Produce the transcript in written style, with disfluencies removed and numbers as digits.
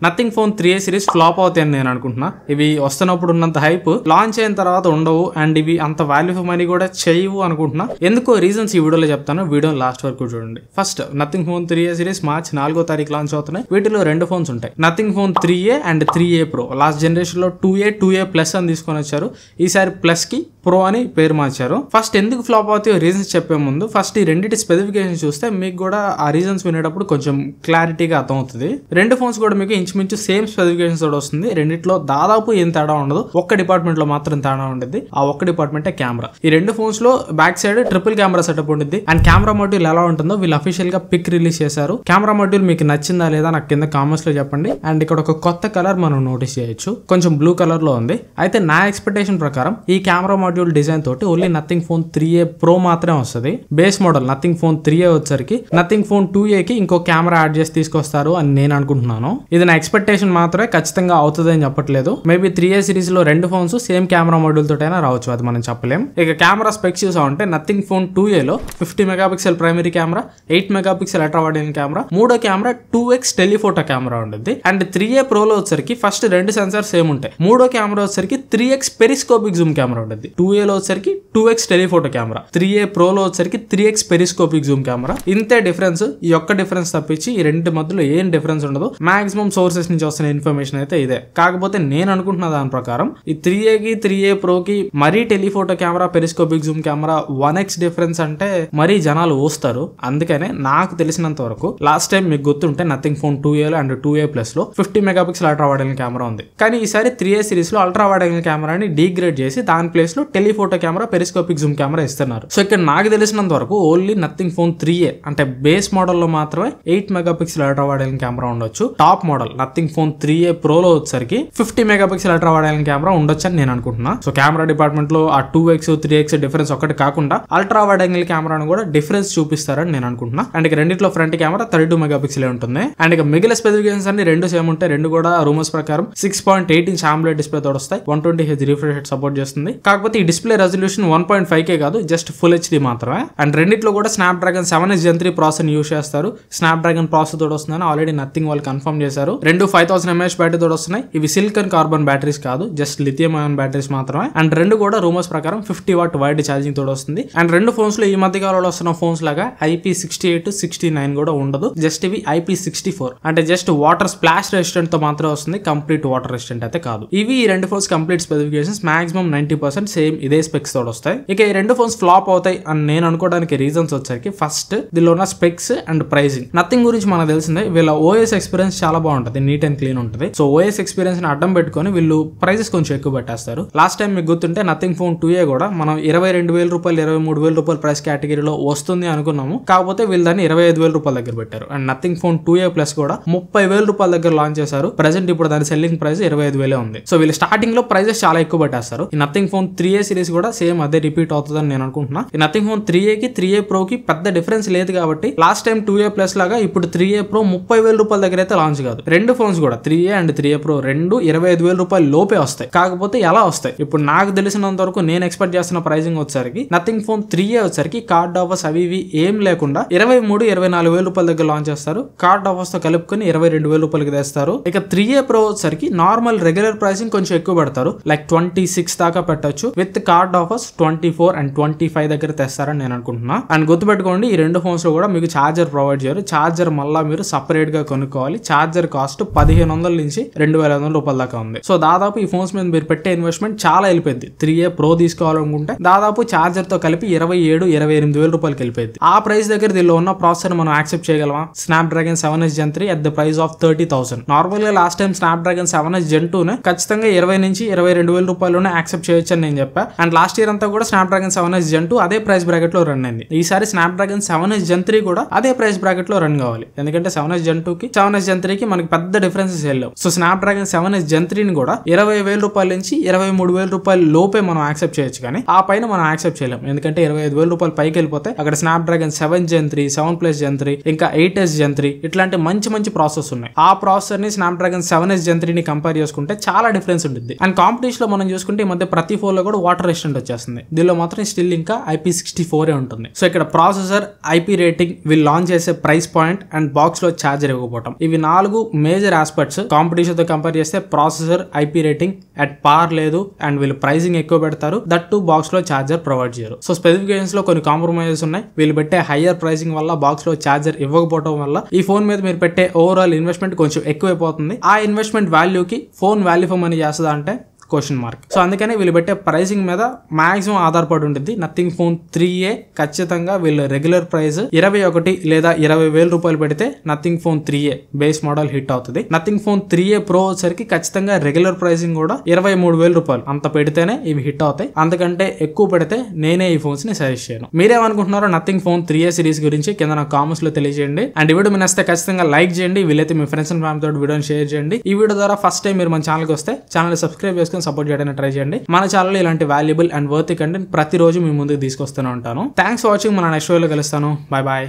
Nothing phone 3a series flop అవుతాయని నేను అనుకుంటున్నా. ఇవి వస్తున్నప్పుడు ఉన్నంత హైప్ లాంచ్ అయిన తర్వాత ఉండవు అండ్ ఇవి అంత వాల్యూ ఫర్ మనీ కూడా చేయవు అనుకుంటున్నా. ఎందుకో రీజన్స్ ఈ వీడియోలో చెప్తాను, వీడియో లాస్ట్ వరకు చూడండి. First Nothing phone 3a series March 4వ తారీఖు లాంచ్ అవుతున్నాయి. వీటిలో 2 ఫోన్స్ ఉంటాయి, Nothing phone 3a and 3a Pro. Last generation లో 2a ప్లస్ అని తీసుకొని వచ్చారు, ఈసారి ప్లస్ కి ప్రో అని పేరు మార్చారు. ఫస్ట్ ఎందుకు ఫ్లాప్ అవుతాయో రీజన్స్ చెప్పే ముందు ఫస్ట్ ఈ రెండింటి స్పెసిఫికేషన్ చూస్తే మీకు కూడా ఆ రీజన్స్ వినేటప్పుడు కొంచెం క్లారిటీగా అర్థం అవుతుంది. 2 ఫోన్స్ కూడా మీకు ఇంచుమించు సేమ్ స్పెసిఫికేషన్స్ తోటి వస్తుంది. రెండిట్లో దాదాపు ఏం తేడా ఉండదు, ఒక్క డిపార్ట్మెంట్ లో మాత్రం తేడా ఉండేది. ఆ ఒక్క డిపార్ట్మెంటే కెమెరా. ఈ 2 ఫోన్స్ లో back side triple camera setup ఉంటుంది అండ్ కెమెరా మాడ్యూల్ ఎలా ఉంటుందో వీళ్ళు అఫీషియల్ గా పిక్ రిలీజ్ చేశారు. కెమెరా మాడ్యూల్ మీకు నచ్చిందా లేదా నాకు కింద కామెంట్స్ లో చెప్పండి. అండ్ ఇక్కడ ఒక కొత్త కలర్ మనం నోటీస్ చేయొచ్చు, కొంచెం బ్లూ కలర్ లో ఉంది. అయితే నా ఎక్స్పెక్టేషన్ ప్రకారం ఈ కెమెరా మాడ్యూల్ డిజైన్ తోటి only nothing phone 3a Pro మాత్రమే వస్తుంది. Base model Nothing phone 3a వచ్చరికి నథింగ్ ఫోన్ 2a కి ఇంకో కెమెరా యాడ్ చేసి తీసుకొస్తారు అని నేను అనుకుంటున్నాను. ఇది నా ఎక్స్పెక్టేషన్ మాత్రమే, ఖచ్చితంగా అవుతుంది అని చెప్పట్లేదు. మేబీ 3a సిరీస్ లో 2 ఫోన్స్ సేమ్ కెమెరా మాడ్యూల్ తోటైనా రావచ్చు, అది మనం చెప్పలేం. ఇక కెమెరా స్పెక్స్ చూసా ఉంటే నథింగ్ ఫోన్ 2a లో 50 megapixel primary camera, 8 megapixel ultra wide angle camera, మూడో కెమెరా 2x టెలిఫోటో కెమెరా ఉంటుంది. అండ్ 3a Pro లో వచ్చరికి ఫస్ట్ 2 సెన్సార్ సేమ్ ఉంటాయి, మూడో కెమెరా వచ్చరికి 3x పెరిస్కోపిక్ జూమ్ కెమెరా ఉంటుంది. 2a లో వచ్చరికి 2x telephoto camera, 3a Pro లో వచ్చరికి 3x పెరిస్కోపిక్ జూమ్ కెమెరా. ఇంతే డిఫరెన్స్, ఈ ఒక్క డిఫరెన్స్ తప్పించి ఈ రెండు మధ్యలో ఏం డిఫరెన్స్ ఉండదు. మాక్సిమం సోర్సెస్ నుంచి వస్తున్న ఇన్ఫర్మేషన్ అయితే ఇదే. కాకపోతే నేను అనుకుంటున్న దాని ప్రకారం ఈ 3a కి 3a Pro కి మరీ telephoto camera periscopic Zoom camera 1x difference అంటే మరీ జనాలు వస్తారు. అందుకనే నాకు తెలిసినంత వరకు లాస్ట్ టైం మీకు గుర్తుంటే నథింగ్ ఫోన్ 2a లో అండ్ 2a ప్లస్ లో 50 megapixel ultra wide angle camera ఉంది. కానీ ఈసారి 3a సిరీస్ లో అల్ట్రా వైడ్ యాంగిల్ కెమెరాని డీగ్రేడ్ చేసి దాని ప్లేస్ లో telephoto camera periscopic Zoom camera ఇస్తున్నారు. సో ఇక్కడ నాకు తెలిసినంత వరకు ఓన్లీ నథింగ్ ఫోన్ 3a అంటే బేస్ మోడల్ లో మాత్రమే 8 megapixel ultra wide angle camera ఉండొచ్చు. Top model Nothing phone 3a Pro లో వచ్చరికి 50 megapixel ultra wide angle camera ఉండొచ్చు అని నేను అనుకుంటున్నా. సో కెమెరా డిపార్ట్మెంట్ లో ఆ 2x 3x డిఫరెన్స్ ఒకటి కాకుండా అల్ట్రా వైడ్ యాంగిల్ కెమెరాను కూడా డిఫరెన్స్ చూపిస్తారని నేను అనుకుంటున్నా. అండ్ ఇక రెండిట్లో ఫ్రంట్ కెమెరా 32 మెగాపిక్సెల్ ఉంటుంది. అండ్ ఇక మిగిలిన స్పెసిఫికేషన్స్ అన్ని 2 సేమ్ ఉంటాయి. 2 కూడా రూమర్స్ ప్రకారం 6.8 ఇంచ్ AMOLED డిస్ప్లే తోడు వస్తాయి, 120Hz రిఫ్రెష్ రేట్ సపోర్ట్ చేస్తుంది. కాకపోతే ఈ డిస్ప్లే రెజల్యూషన్ 1.5K కాదు, జస్ట్ ఫుల్ HD మాత్రమే. అండ్ రెండిట్లో కూడా స్నాప్డ్రాగన్ 7 Gen 3 ప్రాసెసర్ యూస్ చేస్తారు. స్నాప్డ్రాగన్ ప్రాసెసర్ తోడు వస్తుందని ఆల్రెడీ నథింగ్ వాళ్ళు కన్ఫర్మ్ చేశారు. 2 5000 mAh బ్యాటరీ తోడు వస్తున్నాయి. ఇవి సిలికాన్ కార్బన్ బ్యాటరీస్ కాదు, జస్ట్ లిథియం అయాన్ బ్యాటరీస్ మాత్రమే. అండ్ 2 కూడా రూమర్స్ ప్రకారం 50 వాట్ వైడ్ ఛార్జింగ్ తోడు వస్తుంది. అండ్ 2 ఫోన్స్ లో ఈ మధ్య కాలంలో వస్తున్న ఫోన్స్ లాగా IP68 69 కూడా ఉండదు, జస్ట్ ఇవి IP64 అంటే జస్ట్ వాటర్ స్ప్లాష్ రెసిస్టెంట్ తో మాత్రమే వస్తుంది, కంప్లీట్ వాటర్ రెసిస్టెంట్ అయితే కాదు. ఇవి ఈ 2 phones complete specifications maximum 90% same ఇదే స్పెక్స్ తోడు వస్తాయి. ఇక ఈ 2 ఫోన్స్ ఫ్లాప్ అవుతాయి అని నేను అనుకోవడానికి రీజన్స్ వచ్చరికి ఫస్ట్ దీనిలో ఉన్న స్పెక్స్ అండ్ ప్రైసింగ్. నథింగ్ గురించి మనకు తెలిసిందే, వీళ్ళ OS ఎక్స్పీరియన్స్ చాలా బాగుంటుంది, నీట్ అండ్ క్లీన్ ఉంటుంది. సో OS ఎక్స్పీరియన్స్ ని అడ్డం పెట్టుకొని వీళ్ళు ప్రైజెస్ కొంచెం ఎక్కువ పెట్టేస్తారు. లాస్ట్ టైం మీకు గుర్తుంటే నథింగ్ ఫోన్ 2a కూడా మనం 22,000 రూపాయలు 23,000 రూపాయల ప్రైస్ కేటగిరీలో వస్తుంది అనుకున్నాము. కాకపోతే వీళ్ళు దాన్ని 25,000 రూపాయల దగ్గర పెట్టారు. And nothing phone 2a plus కూడా 30,000 రూపాయల దగ్గర లాంచ్ చేశారు. ప్రెసెంట్ ఇప్పుడు దాని సెల్లింగ్ ప్రైస్ 25,000 ఉంది. సో వీళ్ళు స్టార్టింగ్ లో ప్రైజెస్ చాలా ఎక్కువ పెట్టేస్తారు. ఈ నథింగ్ ఫోన్ 3a సిరీస్ కూడా సేమ్ అదే రిపీట్ అవుతుందని నేను అనుకుంటున్నా. ఈ నథింగ్ ఫోన్ 3a కి 3a Pro కి పెద్ద డిఫరెన్స్ లేదు కాబట్టి లాస్ట్ టైం 2a ప్లస్ లాగా ఇప్పుడు 3a Pro 30,000 రూపాయల దగ్గర అయితే లాంచ్ కాదు. 2 ఫోన్స్ కూడా 3a అండ్ 3a Pro రెండు 25,000 రూపాయల లోపే వస్తాయి. కాకపోతే ఎలా వస్తాయి, ఇప్పుడు నాకు తెలిసినంత వరకు నేను ఎక్స్పెక్ట్ చేస్తున్న ప్రైసింగ్ వచ్చరికి నథింగ్ ఫోన్ 3a వచ్చరికి కార్డ్ ఆఫర్స్ అవి ఇవి ఏం లేకుండా 23,000-24,000 రూపాయల దగ్గర లాంచ్ చేస్తారు. కార్డ్ ఆఫర్స్ తో కలుపుకొని 22,000 రూపాయలకి తెస్తారు. ఇక 3a Pro వచ్చరికి నార్మల్ రెగ్యులర్ ప్రైసింగ్ కొంచెం ఎక్కువ పెడతారు, లైక్ 26 దాకా పెట్టచ్చు. విత్ కార్డ్ ఆఫర్స్ 24 and 25 దగ్గర తెస్తారని నేను అనుకుంటున్నా. అండ్ గుర్తుపెట్టుకోండి, ఈ 2 ఫోన్స్ లో కూడా మీకు ఛార్జర్ ప్రొవైడ్ చేయరు. ఛార్జర్ మళ్ళా మీరు సపరేట్ గా కొనుక్కోవాలి. ఛార్జర్ కాస్ట్ 1,500 నుంచి 2,500 రూపాయల దాకా ఉంది. సో దాదాపు ఈ ఫోన్స్ మీద మీరు పెట్టే ఇన్వెస్ట్మెంట్ చాలా వెళ్ళిపోయింది. 3a Pro తీసుకోవాలనుకుంటే దాదాపు ఛార్జర్ తో కలిపి 27,000-28,000 రూపాయలకి వెళ్ళిపోయింది. ఆ ప్రైస్ దగ్గర దీనిలో ఉన్న ప్రాసెసర్ మనం యాక్సెప్ట్ చేయగలమా? Snapdragon 7s Gen 3 at the price of 30,000. Normal గా last time Snapdragon 7s Gen 2 నే ఖచ్చితంగా 20 నుంచి 22,000 రూపాయల్లోనే యాక్సెప్ట్ చేయొచ్చు అని నేను చెప్పా. అండ్ లాస్ట్ ఇయర్ అంతా కూడా స్నాప్డ్రాగన్ 7s Gen 2 అదే ప్రైస్ బ్రాకెట్ లో రన్ అయింది. ఈసారి స్నాప్డ్రాగన్ 7s Gen 3 కూడా అదే ప్రైస్ బ్రాకెట్ లో రన్ కావాలి. ఎందుకంటే 7s Gen 2 కి 7s Gen 3 కి మనకి పెద్ద డిఫరెన్సెస్ వెళ్ళవు. సో స్నాప్డ్రాగన్ 7s Gen 3 ని కూడా 20,000 రూపాయల నుంచి 23,000 రూపాయల లోపే మనం యాక్సెప్ట్ చేయొచ్చు, కానీ ఆ పైన మనం యాక్సెప్ట్ చేయలేం. ఎందుకంటే 25,000 రూపాయలు పైకి వెళ్ళిపోతే అక్కడ స్నాప్డ్రాగన్ 7 Gen 3, 7+ Gen 3 ఇంకా 8s Gen 3 ఇట్లాంటి మంచి ప్రాసెస్ ఉన్నాయి. ఆ ప్రాసెసర్ ని స్నాప్డ్రాగన్ 7s Gen 3 ని కంపేర్ చేసుకుంటే చాలా డిఫరెన్స్ ఉంటుంది. అండ్ కాంపిటీషన్ లో మనం చూసుకుంటే ఈ మధ్య ప్రతి ఫోన్ లో కూడా వాటర్ రెసిస్టెంట్ వచ్చేస్తుంది. దీనిలో మాత్రం స్టిల్ ఇంకా IP64 ఉంటుంది. సో ఇక్కడ ప్రాసెసర్, IP రేటింగ్, వీళ్ళు లాంచ్ చేసే ప్రైస్ పాయింట్ అండ్ బాక్స్ లో ఛార్జర్ ఇవ్వకపోవడం, ఇవి 4 మేజర్ ఆస్పెక్ట్స్. కాంపిటీషన్ తో కంపేర్ చేస్తే ప్రాసెసర్, IP రేటింగ్ అట్ పార్ లేదు అండ్ వీళ్ళు ప్రైసింగ్ ఎక్కువ పెడతారు. దట్ టు బాక్స్ లో ఛార్జర్ ప్రొవైడ్ చేయరు. సో స్పెసిఫికేషన్స్ లో కొన్ని కాంప్రమైజెస్ ఉన్నాయి. వీళ్ళు పెట్టే హయ్యర్ ప్రైసింగ్ వల్ల బాక్స్ లో ఛార్జర్ ఇవ్వకపోవడం వల్ల ఈ ఫోన్ మీద మీరు పెట్టే ఓవరాల్ ఇన్వెస్ట్మెంట్ కొంచెం ఎక్కువైపోతుంది. ఆ ఇన్వెస్ట్మెంట్ వాల్యూకి ఫోన్ వాల్యూ ఫర్ మనీ చేస్తుందా అంటే క్వశ్చన్ మార్క్. సో అందుకని వీళ్ళు పెట్టే ప్రైసింగ్ మీద మాక్సిమం ఆధారపడి ఉంటుంది. నథింగ్ ఫోన్ 3A ఖచ్చితంగా వీళ్ళు రెగ్యులర్ ప్రైస్ 21 లేదా 20,000 రూపాయలు పెడితే nothing phone 3A base model hit అవుతుంది. నథింగ్ ఫోన్ 3A ప్రో వచ్చరికి ఖచ్చితంగా రెగ్యులర్ ప్రైసింగ్ కూడా 23,000 రూపాయలు అంత పెడితేనే ఇవి హిట్ అవుతాయి. అందుకంటే ఎక్కువ పెడితే నేనే ఈ ఫోన్స్ ని సజెస్ట్ చేయను. మీరేమనుకుంటున్నారో నథింగ్ ఫోన్ 3A సిరీస్ గురించి కింద నాకు కామెంట్స్ లో తెలియజేయండి. అండ్ ఈ వీడియో మీ నచ్చితే ఖచ్చితంగా లైక్ చేయండి. వీలైతే మీ ఫ్రెండ్స్ అండ్ ఫ్యామిలీ తోటి వీడియోని షేర్ చేయండి. ఈ వీడియో ద్వారా ఫస్ట్ టైం మీరు మన ఛానల్కి వస్తే ఛానల్ సబ్స్క్రైబ్ చేసుకుని సపోర్ట్ చేయడానికి ట్రై చేయండి. మన ఛానల్లో ఇలాంటి వాల్యుబుల్ అండ్ వర్తీ కంటెంట్ ప్రతిరోజు మీ ముందుకు తీసుకొస్తూనే ఉంటాను. Thanks for watching. మన నెక్స్ట్ వీడియోలో కలుస్తాను. Bye bye.